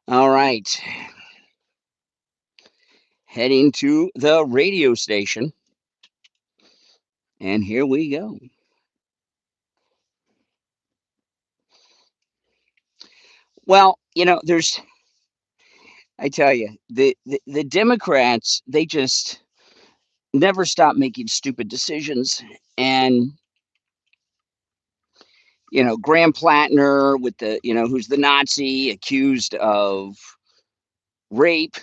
All right. Heading to the radio station. And here we go. Well, I tell you, the Democrats, they just never stop making stupid decisions. And, Graham Plattner with who's the Nazi accused of rape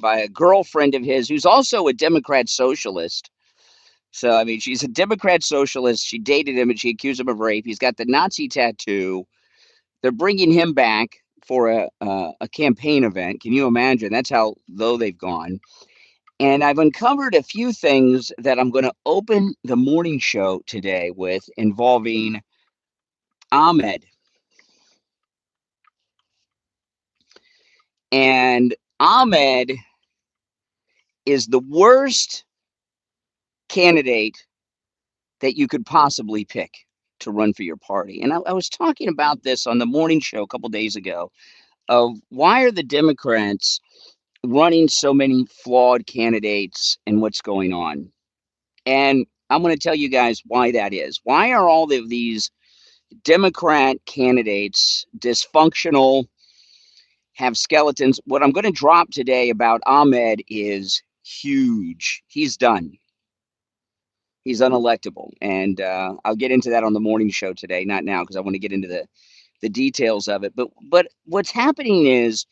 by a girlfriend of his who's also a Democrat socialist. So, I mean, she's a Democrat socialist. She dated him and she accused him of rape. He's got the Nazi tattoo. They're bringing him back for a campaign event. Can you imagine? That's how low they've gone. And I've uncovered a few things that I'm going to open the morning show today with involving Ahmed. And Ahmed is the worst candidate that you could possibly pick to run for your party. And I was talking about this on the morning show a couple days ago of why are the Democrats running so many flawed candidates and what's going on. And I'm going to tell you guys why that is. Why are all of these Democrat candidates dysfunctional, have skeletons? What I'm going to drop today about Ahmed is huge. He's done. He's unelectable. And I'll get into that on the morning show today, not now, because I want to get into the details of it. But what's happening is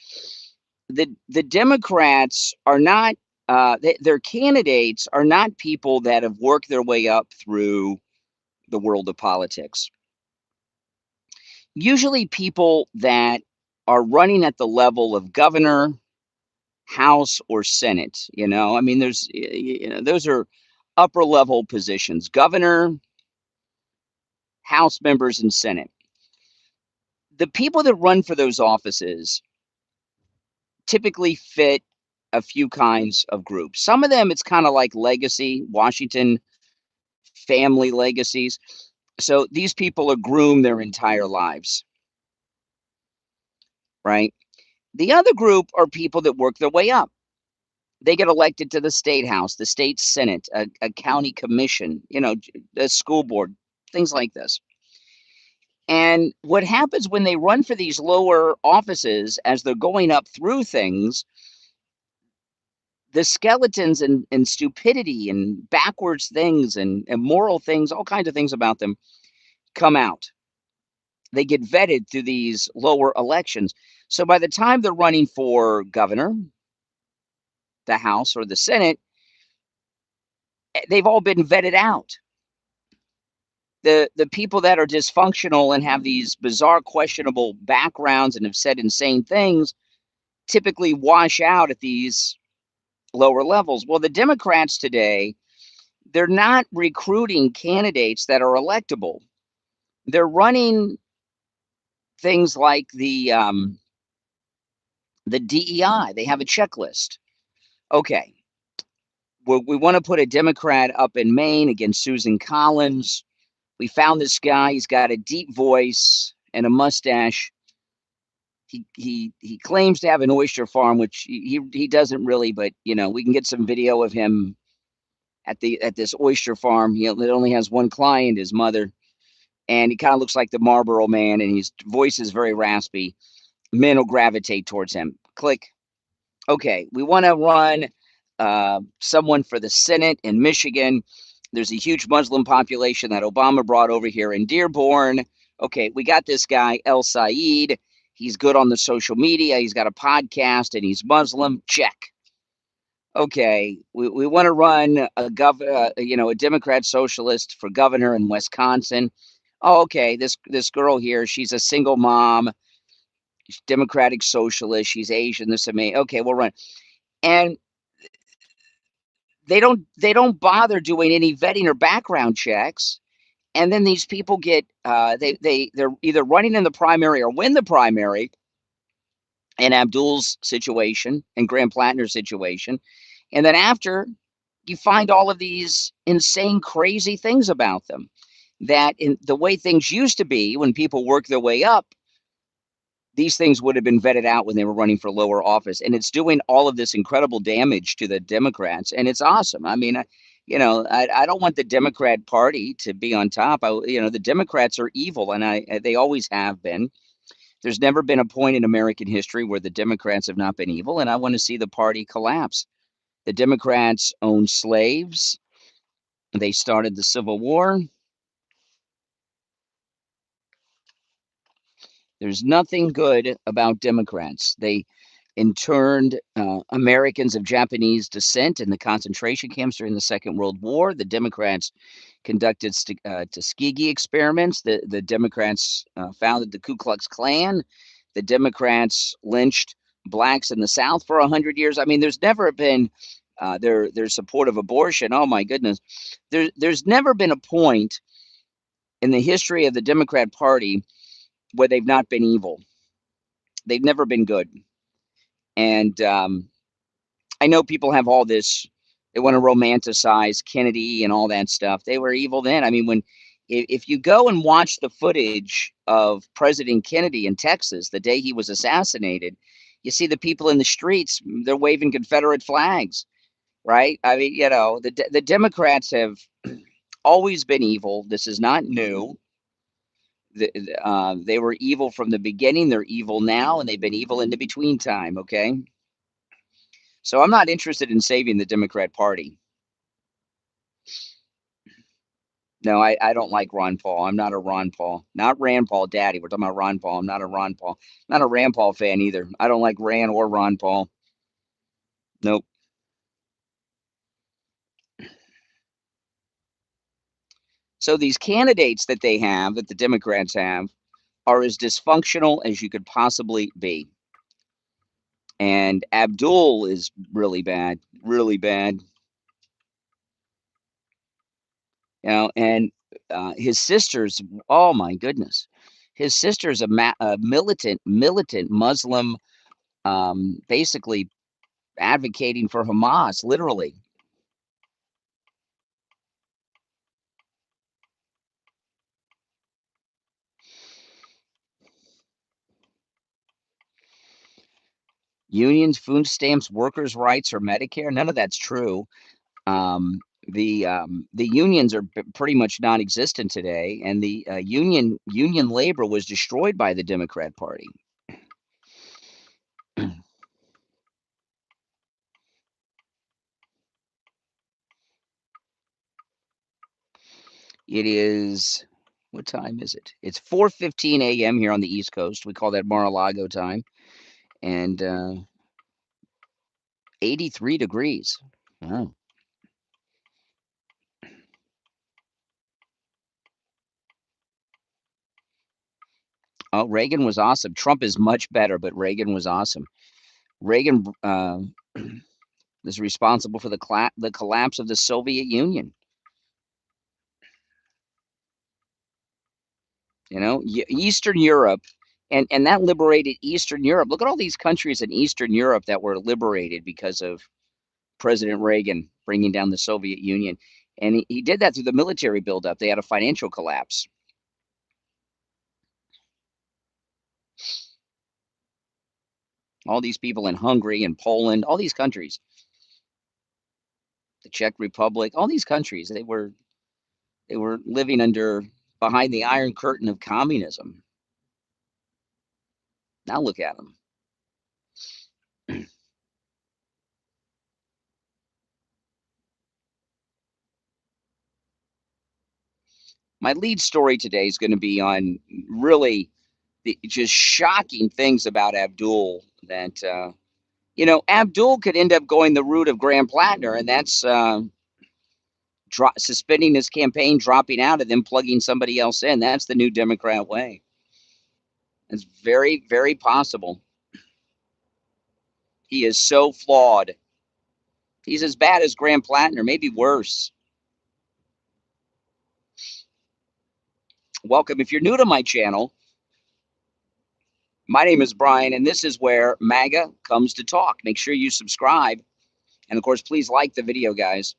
the Democrats are not their candidates are not people that have worked their way up through the world of politics. Usually people that are running at the level of governor, House, or Senate, I mean, those are upper level positions: governor, House members, and Senate. The people that run for those offices typically fit a few kinds of groups. Some of them, it's kind of like legacy, Washington family legacies. So these people are groomed their entire lives, right? The other group are people that work their way up. They get elected to the state house, the state senate, a county commission, a school board, things like this. And what happens when they run for these lower offices as they're going up through things, the skeletons and stupidity and backwards things and immoral things, all kinds of things about them come out. They get vetted through these lower elections. So by the time they're running for governor, the House, or the Senate, they've all been vetted out. The people that are dysfunctional and have these bizarre, questionable backgrounds and have said insane things typically wash out at these lower levels. Well, the Democrats today, they're not recruiting candidates that are electable. They're running things like the DEI. They have a checklist. Okay, we want to put a Democrat up in Maine against Susan Collins. We found this guy. He's got a deep voice and a mustache. He claims to have an oyster farm, which he doesn't really, but we can get some video of him at this oyster farm. It only has one client, his mother, and he kind of looks like the Marlboro Man, and his voice is very raspy. Men will gravitate towards him. Click. Okay, we want to run someone for the Senate in Michigan. There's a huge Muslim population that Obama brought over here in Dearborn. Okay, we got this guy, El Said. He's good on the social media. He's got a podcast and he's Muslim. Check. Okay, we want to run a Democrat socialist for governor in Wisconsin. Oh, okay, this girl here, she's a single mom, Democratic socialist. She's Asian. This and me. Okay, we'll run. And they don't bother doing any vetting or background checks. And then these people get they're either running in the primary or win the primary in Abdul's situation and Graham Plattner's situation. And then after, you find all of these insane, crazy things about them. That in the way things used to be when people work their way up, these things would have been vetted out when they were running for lower office. And it's doing all of this incredible damage to the Democrats. And it's awesome. I mean, I don't want the Democrat Party to be on top. The Democrats are evil, and they always have been. There's never been a point in American history where the Democrats have not been evil, and I want to see the party collapse. The Democrats own slaves. They started the Civil War. There's nothing good about Democrats. They interned Americans of Japanese descent in the concentration camps during the Second World War. The Democrats conducted Tuskegee experiments. The Democrats founded the Ku Klux Klan. The Democrats lynched blacks in the South for 100 years. I mean, there's never been their support of abortion. Oh my goodness, there's never been a point in the history of the Democrat Party where they've not been evil. They've never been good. And I know people have all this, they want to romanticize Kennedy and all that stuff. They were evil then. I mean, if you go and watch the footage of President Kennedy in Texas the day he was assassinated, you see the people in the streets, they're waving Confederate flags, right? I mean, the Democrats have always been evil. This is not new. They were evil from the beginning. They're evil now, and they've been evil in the between time, okay? So I'm not interested in saving the Democrat Party. No, I don't like Ron Paul. I'm not a Ron Paul. Not Rand Paul, Daddy. We're talking about Ron Paul. I'm not a Ron Paul. I'm not a Rand Paul fan either. I don't like Rand or Ron Paul. Nope. So these candidates that they have, that the Democrats have, are as dysfunctional as you could possibly be. And Abdul is really bad, really bad. And his sister's, oh my goodness, his sister's a militant Muslim, basically advocating for Hamas, literally. Unions, food stamps, workers' rights, or Medicare, none of that's true. The unions are pretty much non-existent today, and the union labor was destroyed by the Democrat Party. It is, what time is it? It's 4:15 a.m. here on the East Coast. We call that Mar-a-Lago time, and 83 degrees. Oh. Oh, Reagan was awesome. Trump is much better, but Reagan was awesome. Reagan is responsible for the collapse of the Soviet Union. Eastern Europe, and that liberated Eastern Europe. Look at all these countries in Eastern Europe that were liberated because of President Reagan bringing down the Soviet Union. And he did that through the military buildup. They had a financial collapse. All these people in Hungary and Poland, all these countries, the Czech Republic, all these countries, they were living behind the Iron Curtain of communism. Now look at them. My lead story today is going to be on really just shocking things about Abdul that, Abdul could end up going the route of Graham Plattner, and that's suspending his campaign, dropping out, and then plugging somebody else in. That's the new Democrat way. It's very, very possible. He is so flawed. He's as bad as Graham Plattner, maybe worse. Welcome. If you're new to my channel, my name is Brian, and this is where MAGA comes to talk. Make sure you subscribe. And, of course, please like the video, guys.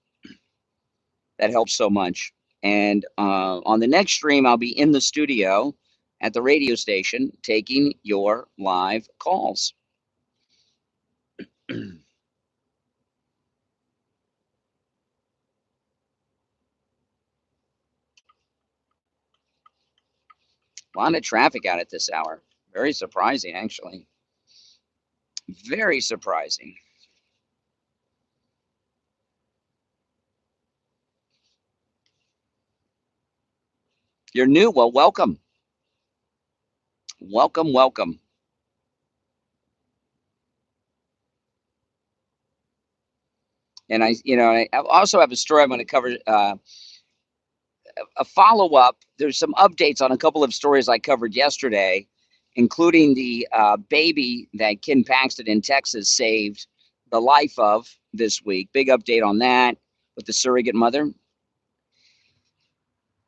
That helps so much. And on the next stream, I'll be in the studio at the radio station taking your live calls. A lot of traffic out at this hour. Very surprising, actually. Very surprising. You're new. Well, welcome. Welcome, welcome. And I also have a story I'm going to cover, a follow-up. There's some updates on a couple of stories I covered yesterday, including the baby that Ken Paxton in Texas saved the life of this week. Big update on that with the surrogate mother.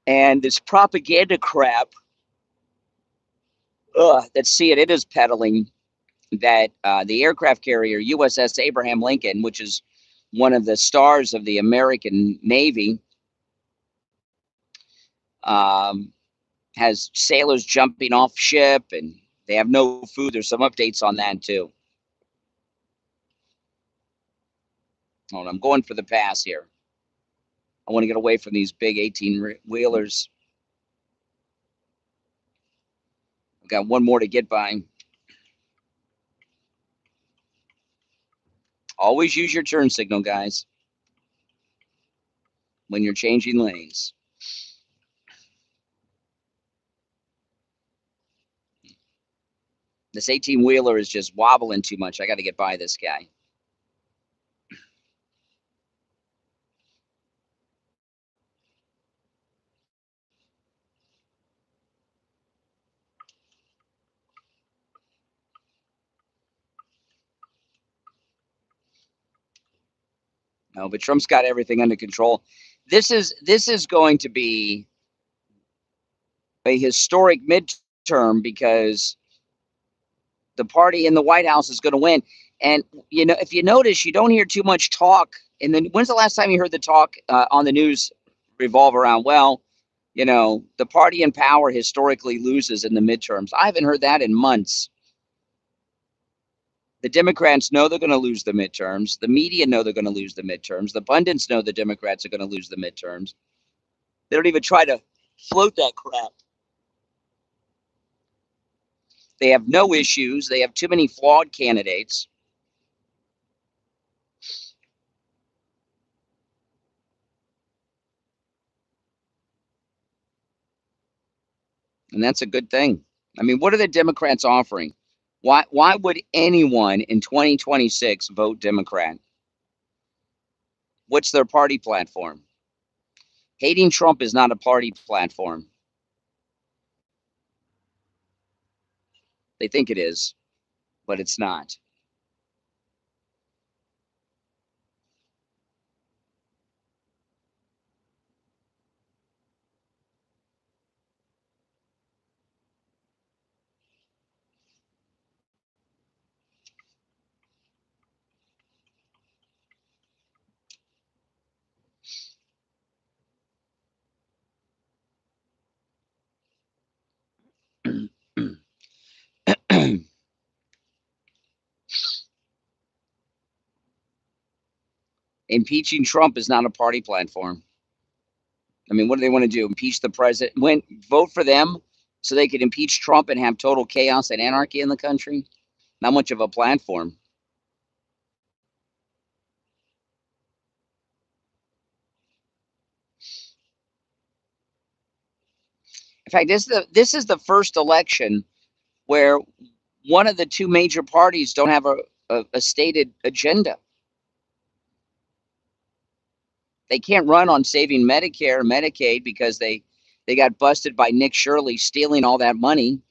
And this propaganda crap that CNN is peddling, that the aircraft carrier USS Abraham Lincoln, which is one of the stars of the American Navy, has sailors jumping off ship and they have no food. There's some updates on that too. Hold on, I'm going for the pass here. I want to get away from these big 18-wheelers. I've got one more to get by. Always use your turn signal, guys, when you're changing lanes. This 18-wheeler is just wobbling too much. I got to get by this guy. No, but Trump's got everything under control. This is going to be a historic midterm because the party in the White House is going to win. And, if you notice, you don't hear too much talk. And then when's the last time you heard the talk on the news revolve around, well, the party in power historically loses in the midterms? I haven't heard that in months. The Democrats know they're going to lose the midterms. The media know they're going to lose the midterms. The pundits know the Democrats are going to lose the midterms. They don't even try to float that crap. They have no issues. They have too many flawed candidates. And that's a good thing. I mean, what are the Democrats offering? Why would anyone in 2026 vote Democrat? What's their party platform? Hating Trump is not a party platform. They think it is, but it's not. Impeaching Trump is not a party platform. I mean, what do they want to do? Impeach the president? Vote for them so they could impeach Trump and have total chaos and anarchy in the country? Not much of a platform. In fact, this is the first election where one of the two major parties don't have a stated agenda. They can't run on saving Medicare, Medicaid, because they got busted by Nick Shirley stealing all that money.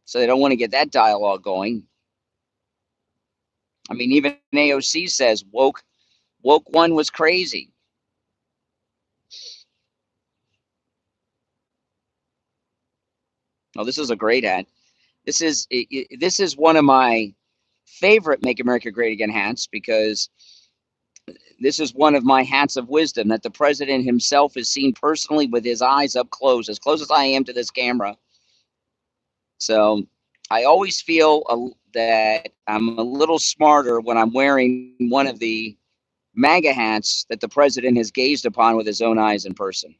So they don't want to get that dialogue going. I mean, even AOC says woke one was crazy. Oh, this is a great ad. This is one of my favorite Make America Great Again hats, because this is one of my hats of wisdom that the president himself has seen personally with his eyes up close, as I am to this camera. So I always feel that I'm a little smarter when I'm wearing one of the MAGA hats that the president has gazed upon with his own eyes in person.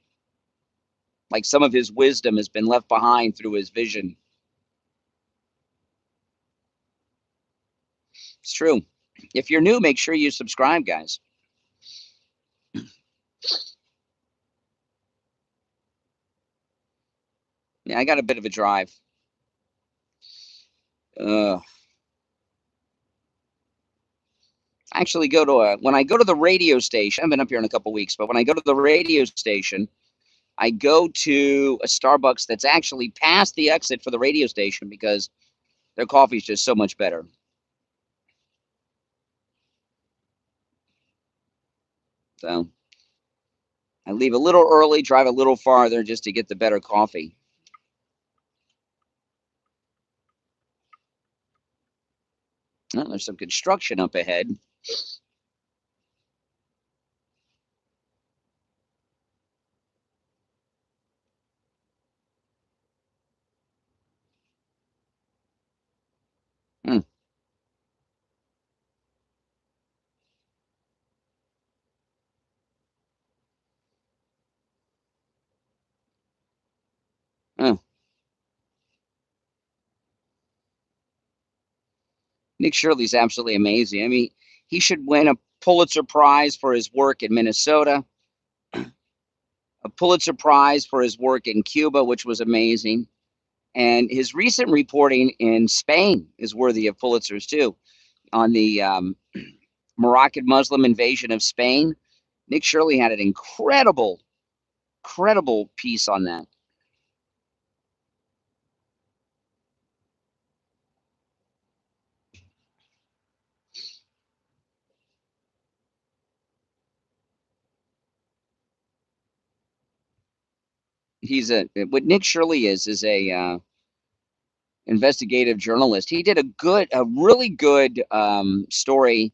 Like some of his wisdom has been left behind through his vision. It's true. If you're new, make sure you subscribe, guys. Yeah, I got a bit of a drive. Actually go to when I go to the radio station, I haven't been up here in a couple weeks, but when I go to the radio station, I go to a Starbucks that's actually past the exit for the radio station because their coffee is just so much better. So I leave a little early, drive a little farther just to get the better coffee. Oh, there's some construction up ahead. Hmm. Oh. Nick Shirley's absolutely amazing. I mean, he should win a Pulitzer Prize for his work in Minnesota, a Pulitzer Prize for his work in Cuba, which was amazing. And his recent reporting in Spain is worthy of Pulitzers too. On the Moroccan Muslim invasion of Spain, Nick Shirley had an incredible piece on that. He's what Nick Shirley is a investigative journalist. He did a really good story.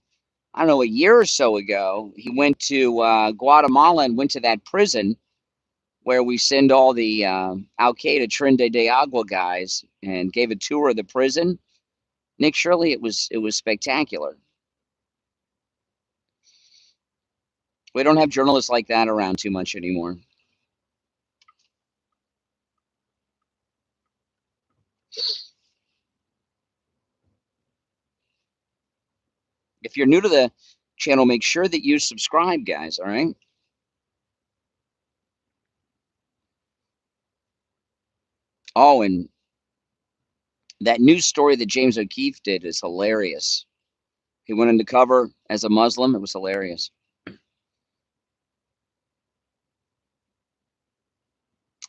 I don't know, a year or so ago. He went to Guatemala and went to that prison where we send all the Al Qaeda Trinidad de Agua guys, and gave a tour of the prison. Nick Shirley, it was spectacular. We don't have journalists like that around too much anymore. If you're new to the channel, make sure that you subscribe, guys, all right? Oh, and that news story that James O'Keefe did is hilarious. He went undercover as a Muslim. It was hilarious.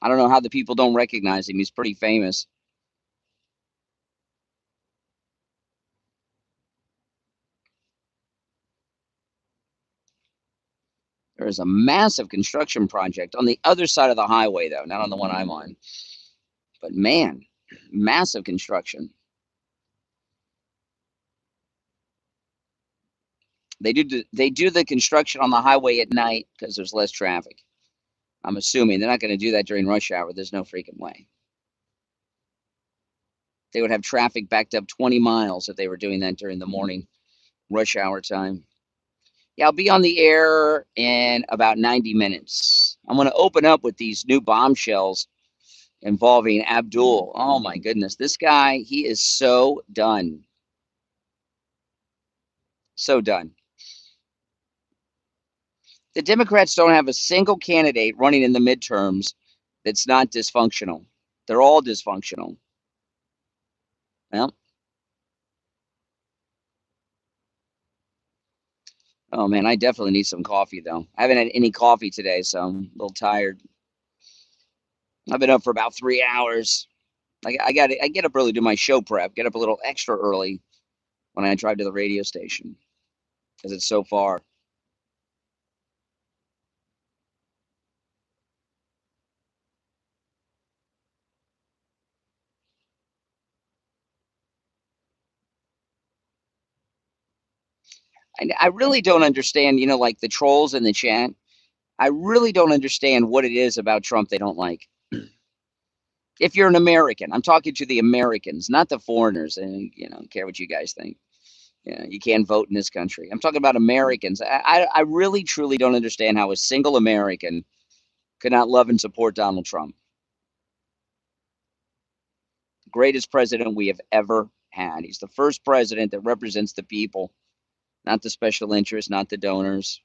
I don't know how the people don't recognize him. He's pretty famous. There is a massive construction project on the other side of the highway, though, not on the one I'm on. But man, massive construction. They do the construction on the highway at night because there's less traffic. I'm assuming they're not going to do that during rush hour. There's no freaking way. They would have traffic backed up 20 miles if they were doing that during the morning rush hour time. Yeah, I'll be on the air in about 90 minutes. I'm going to open up with these new bombshells involving Abdul. Oh my goodness. This guy, he is so done. So done. The Democrats don't have a single candidate running in the midterms that's not dysfunctional. They're all dysfunctional. Well, oh man, I definitely need some coffee though. I haven't had any coffee today, so I'm a little tired. I've been up for about 3 hours. I get up early, do my show prep, get up a little extra early when I drive to the radio station because it's so far. I really don't understand, like the trolls in the chat. I really don't understand what it is about Trump they don't like. If you're an American, I'm talking to the Americans, not the foreigners. And don't care what you guys think. You can't vote in this country. I'm talking about Americans. I really, truly don't understand how a single American could not love and support Donald Trump. Greatest president we have ever had. He's the first president that represents the people, not the special interests, not the donors.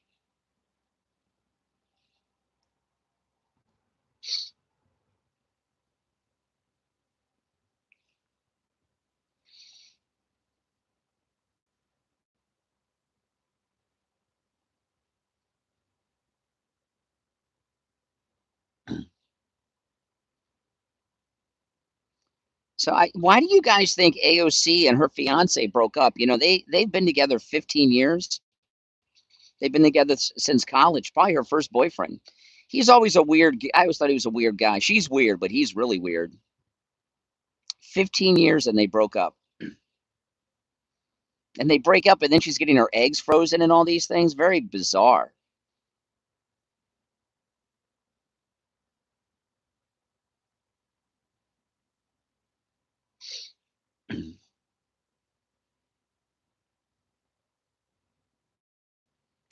So why do you guys think AOC and her fiance broke up? They've been together 15 years. They've been together since college, probably her first boyfriend. He's always a weird. I always thought he was a weird guy. She's weird, but he's really weird. 15 years and they broke up. And they break up and then she's getting her eggs frozen and all these things. Very bizarre.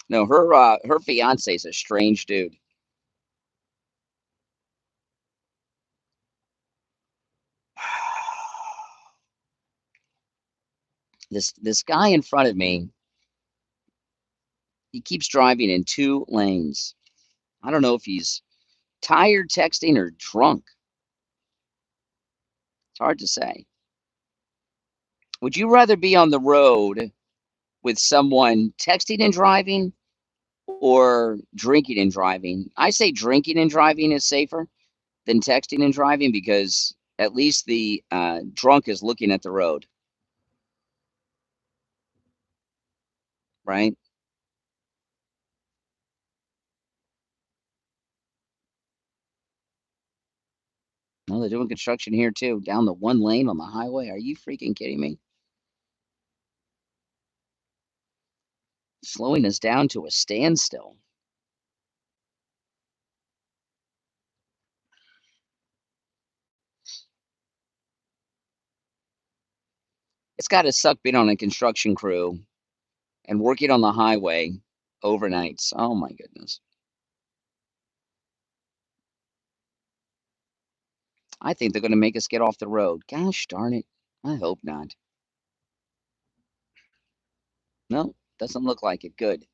No, her fiance's a strange dude. This guy in front of me, he keeps driving in 2 lanes. I don't know if he's tired texting or drunk. It's hard to say. Would you rather be on the road with someone texting and driving or drinking and driving? I say drinking and driving is safer than texting and driving because at least the drunk is looking at the road, right? Well, they're doing construction here too, down the 1 lane on the highway. Are you freaking kidding me? Slowing us down to a standstill. It's got to suck being on a construction crew and working on the highway overnights. Oh my goodness. I think they're going to make us get off the road. Gosh darn it. I hope not. No, doesn't look like it. Good.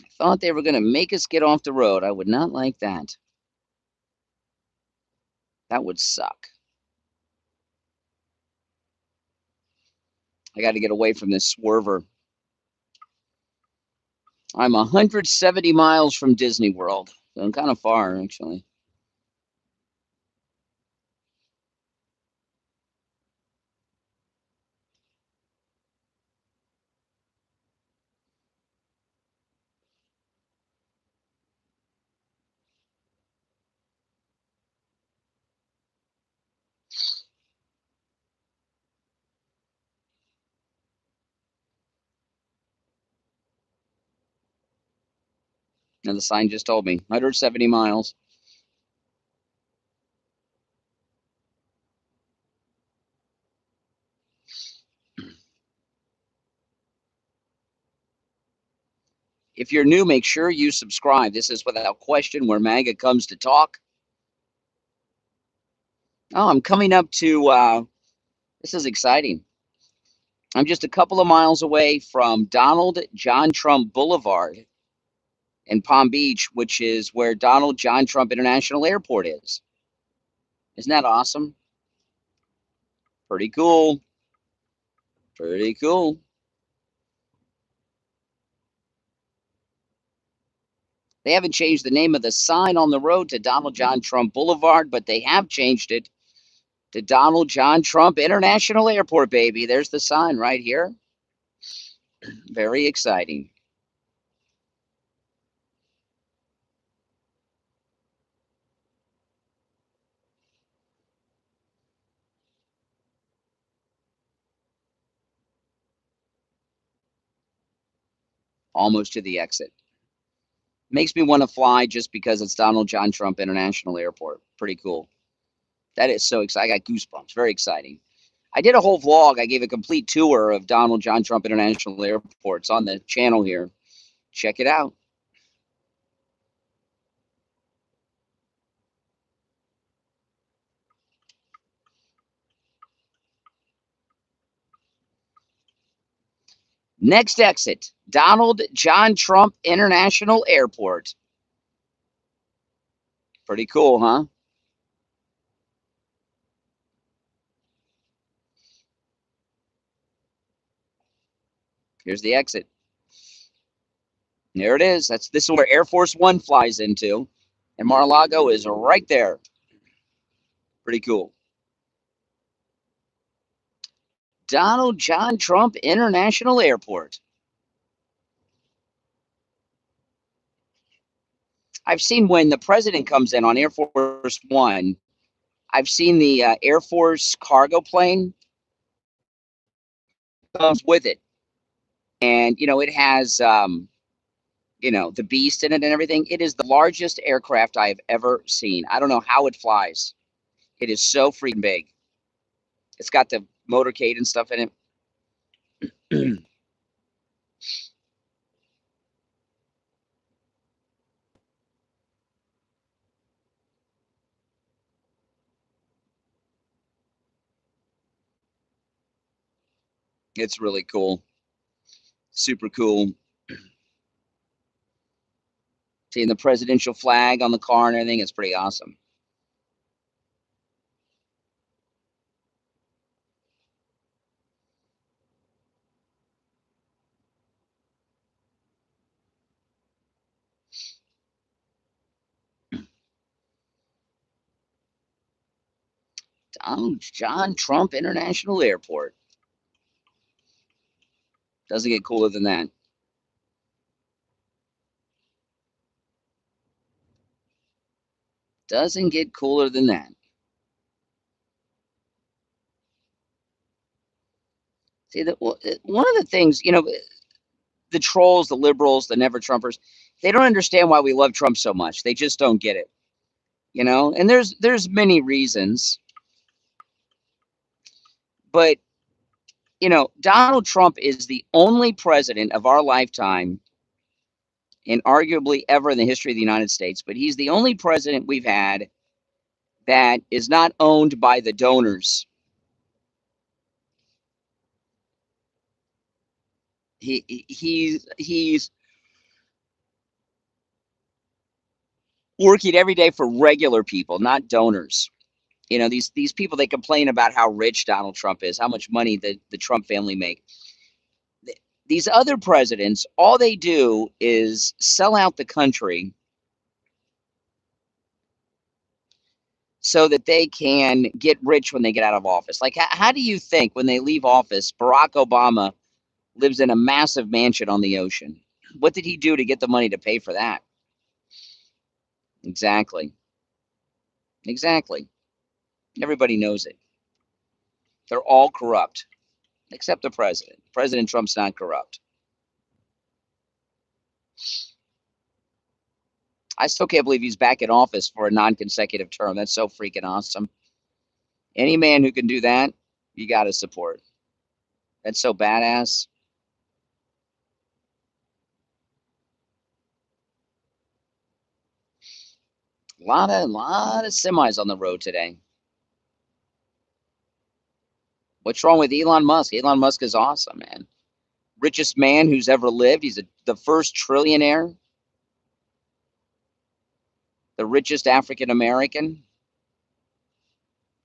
I thought they were going to make us get off the road. I would not like that. That would suck. I got to get away from this swerver. I'm 170 miles from Disney World. So I'm kind of far, actually. And the sign just told me 170 miles. If you're new, make sure you subscribe. This is Without Question, where MAGA comes to talk. Oh, I'm coming up to, this is exciting. I'm just a couple of miles away from Donald John Trump Boulevard in Palm Beach, which is where Donald John Trump International Airport is. Isn't that awesome? Pretty cool. Pretty cool. They haven't changed the name of the sign on the road to Donald John Trump Boulevard, but they have changed it to Donald John Trump International Airport, baby. There's the sign right here. Very exciting. Almost to the exit. Makes me want to fly just because it's Donald John Trump International Airport. Pretty cool. That is so exciting. I got goosebumps. Very exciting. I did a whole vlog. I gave a complete tour of Donald John Trump International Airport. It's on the channel here. Check it out. Next exit, Donald John Trump International Airport. Pretty cool, huh? Here's the exit. There it is. This is where Air Force One flies into. And Mar-a-Lago is right there. Pretty cool. Donald John Trump International Airport. I've seen when the president comes in on Air Force One, I've seen the Air Force cargo plane comes with it. And, it has, the Beast in it and everything. It is the largest aircraft I have ever seen. I don't know how it flies. It is so freaking big. It's got the motorcade and stuff in it. It's really cool. Super cool. Seeing the presidential flag on the car and everything, it's pretty awesome. Donald John Trump International Airport. Doesn't get cooler than that. Doesn't get cooler than that. See, one of the things, the trolls, the liberals, the never Trumpers, they don't understand why we love Trump so much. They just don't get it, and there's many reasons, but Donald Trump is the only president of our lifetime and arguably ever in the history of the United States, but he's the only president we've had that is not owned by the donors. He's working every day for regular people, not donors. These people, they complain about how rich Donald Trump is, how much money the Trump family make. These other presidents, all they do is sell out the country so that they can get rich when they get out of office. Like, how do you think when they leave office, Barack Obama lives in a massive mansion on the ocean? What did he do to get the money to pay for that? Exactly. Exactly. Everybody knows it. They're all corrupt, except the president. President Trump's not corrupt. I still can't believe he's back in office for a non-consecutive term. That's so freaking awesome. Any man who can do that, you got to support. That's so badass. Lot of semis on the road today. What's wrong with Elon Musk? Elon Musk is awesome, man. Richest man who's ever lived. He's the first trillionaire. The richest African American.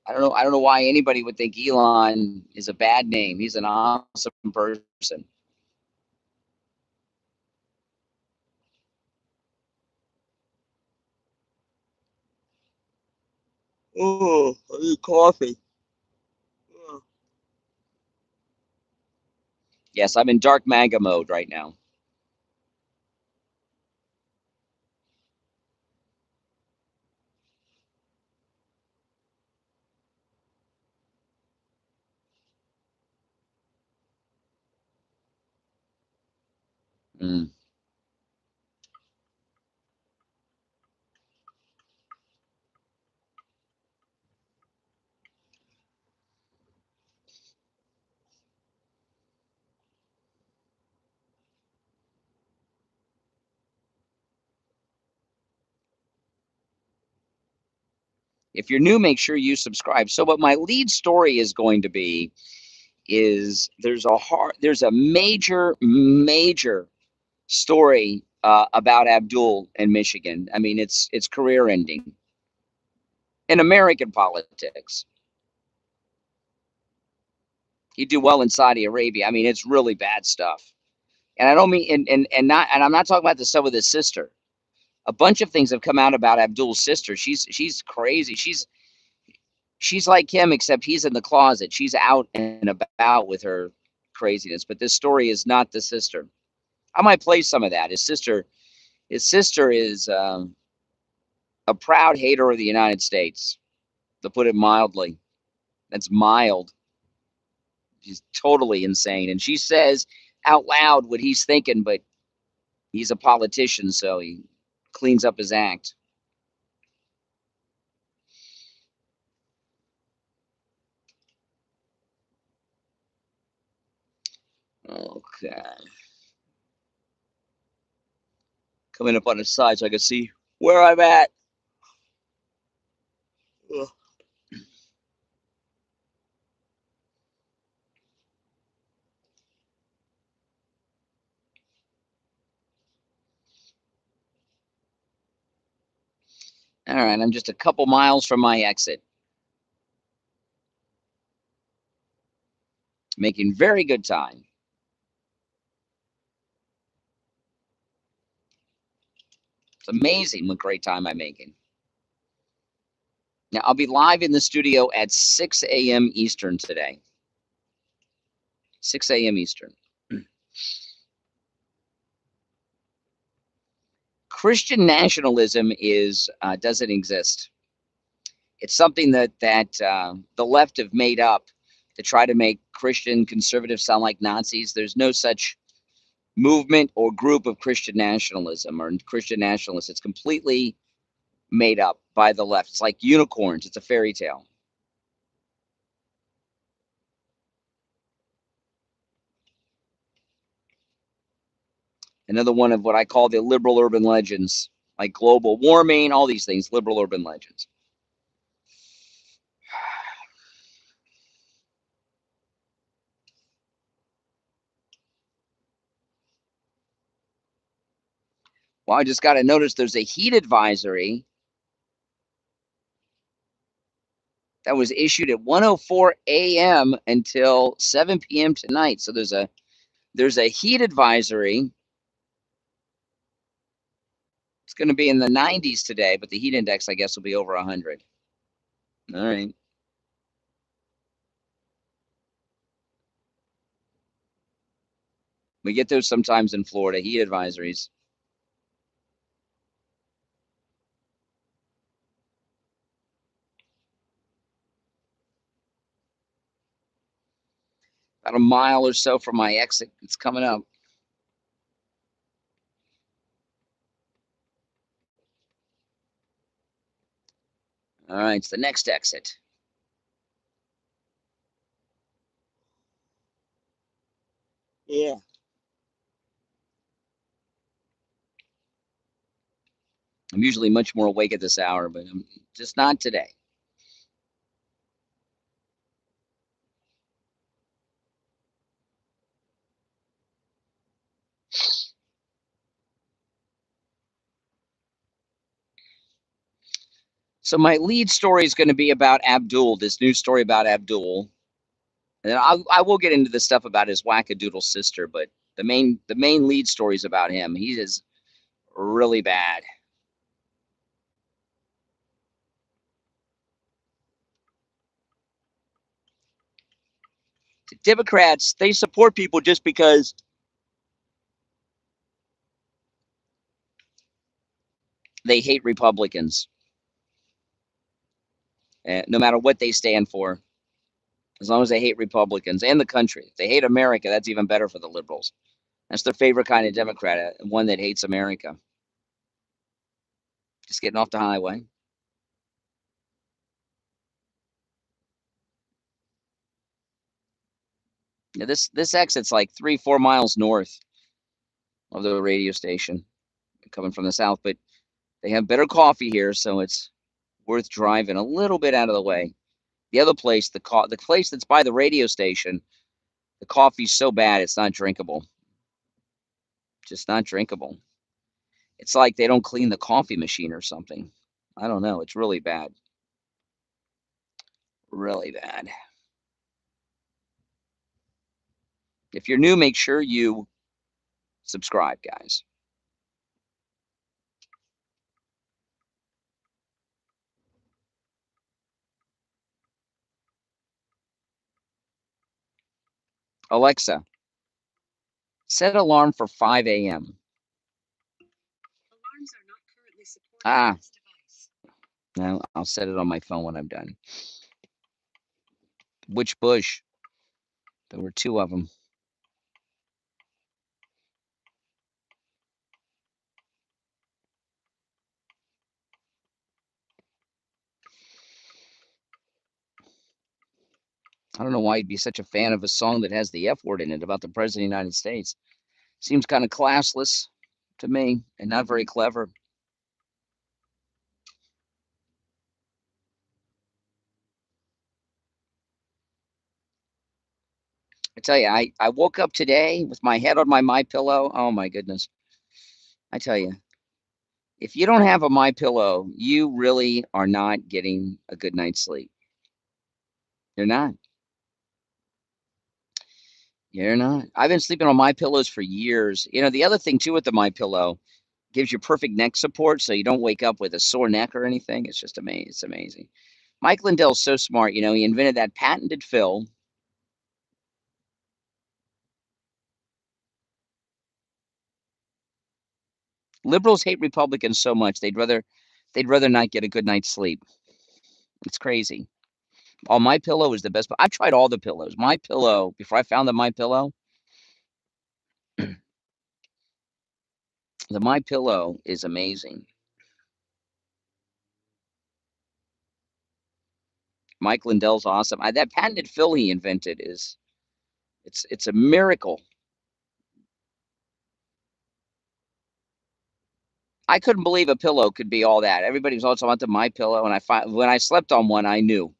I don't know why anybody would think Elon is a bad name. He's an awesome person. Oh, I need coffee. Yes, I'm in dark MAGA mode right now. Mm. If you're new, make sure you subscribe. So what my lead story is going to be is there's a major story about Abdul in Michigan. I mean, it's career ending in American politics. He'd do well in Saudi Arabia. I mean, it's really bad stuff. And I don't mean and I'm not talking about the stuff with his sister. A bunch of things have come out about Abdul's sister. She's crazy. She's like him, except he's in the closet. She's out and about with her craziness. But this story is not the sister. I might play some of that. His sister is a proud hater of the United States, to put it mildly. That's mild. She's totally insane. And she says out loud what he's thinking, but he's a politician, so he cleans up his act. Okay. Coming up on the side so I can see where I'm at. Ugh. All right, I'm just a couple miles from my exit. Making very good time. It's amazing what great time I'm making. Now, I'll be live in the studio at 6 a.m. Eastern today. 6 a.m. Eastern. Christian nationalism doesn't exist. It's something that the left have made up to try to make Christian conservatives sound like Nazis. There's no such movement or group of Christian nationalism or Christian nationalists. It's completely made up by the left. It's like unicorns. It's a fairy tale. Another one of what I call the liberal urban legends, like global warming, all these things, liberal urban legends. Well, I just got to notice there's a heat advisory that was issued at 1:04 a.m. until 7 p.m. tonight. So there's a heat advisory. It's going to be in the 90s today, but the heat index, I guess, will be over 100. All right. We get those sometimes in Florida, heat advisories. About a mile or so from my exit. It's coming up. All right, it's the next exit. Yeah. I'm usually much more awake at this hour, but I'm just not today. So my lead story is going to be about Abdul, this new story about Abdul. And I will get into the stuff about his wackadoodle sister, but the main lead story is about him. He is really bad. Democrats, they support people just because they hate Republicans. No matter what they stand for, as long as they hate Republicans and the country. If they hate America, that's even better for the liberals. That's their favorite kind of Democrat, one that hates America. Just getting off the highway. Yeah, this exit's like 3-4 miles north of the radio station, coming from the south, but they have better coffee here, so it's worth driving a little bit out of the way. The other place, the place that's by the radio station, the coffee's so bad it's not drinkable. Just not drinkable. It's like they don't clean the coffee machine or something. I don't know. It's really bad. Really bad. If you're new, make sure you subscribe, guys. Alexa, set alarm for 5 a.m. Alarms are not currently supported on this device. No, I'll set it on my phone when I'm done. Which bush? There were two of them. I don't know why you'd be such a fan of a song that has the F word in it about the President of the United States. Seems kind of classless to me and not very clever. I tell you, I woke up today with my head on my MyPillow. Oh my goodness. I tell you, if you don't have a MyPillow, you really are not getting a good night's sleep. You're not. You're not. I've been sleeping on MyPillows for years. You know, the other thing too with the MyPillow, gives you perfect neck support so you don't wake up with a sore neck or anything. It's just amazing. It's amazing. Mike Lindell's so smart. You know, he invented that patented fill. Liberals hate Republicans so much they'd rather not get a good night's sleep. It's crazy. Oh, MyPillow is the best. I've tried all the pillows. MyPillow, before I found the MyPillow, the MyPillow is amazing. Mike Lindell's awesome. That patented fill he invented is it's a miracle. I couldn't believe a pillow could be all that. Everybody was also onto MyPillow, and when I slept on one, I knew.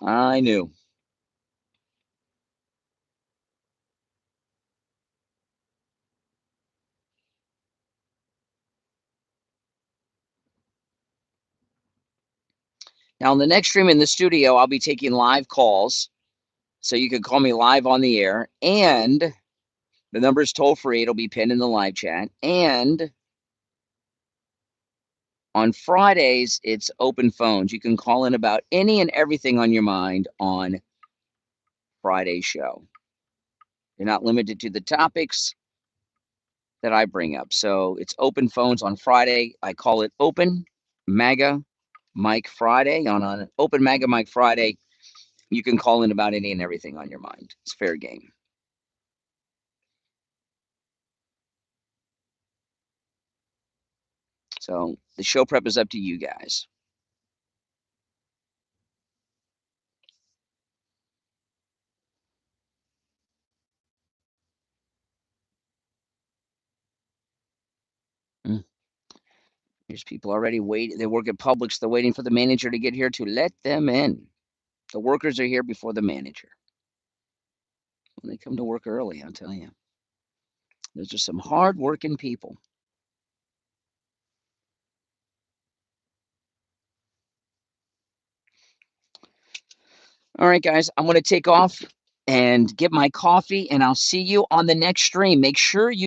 I knew. Now, in the next stream in the studio, I'll be taking live calls. So you can call me live on the air. And the number is toll free. It'll be pinned in the live chat. And on Fridays, it's open phones. You can call in about any and everything on your mind on Friday's show. You're not limited to the topics that I bring up. So it's open phones on Friday. I call it Open MAGA Mike Friday. On an Open MAGA Mike Friday, you can call in about any and everything on your mind. It's fair game. So the show prep is up to you guys. There's people already waiting. They work at Publix. They're waiting for the manager to get here to let them in. The workers are here before the manager. When they come to work early, I'll tell you. Those are some hard-working people. All right, guys, I'm going to take off and get my coffee, and I'll see you on the next stream. Make sure you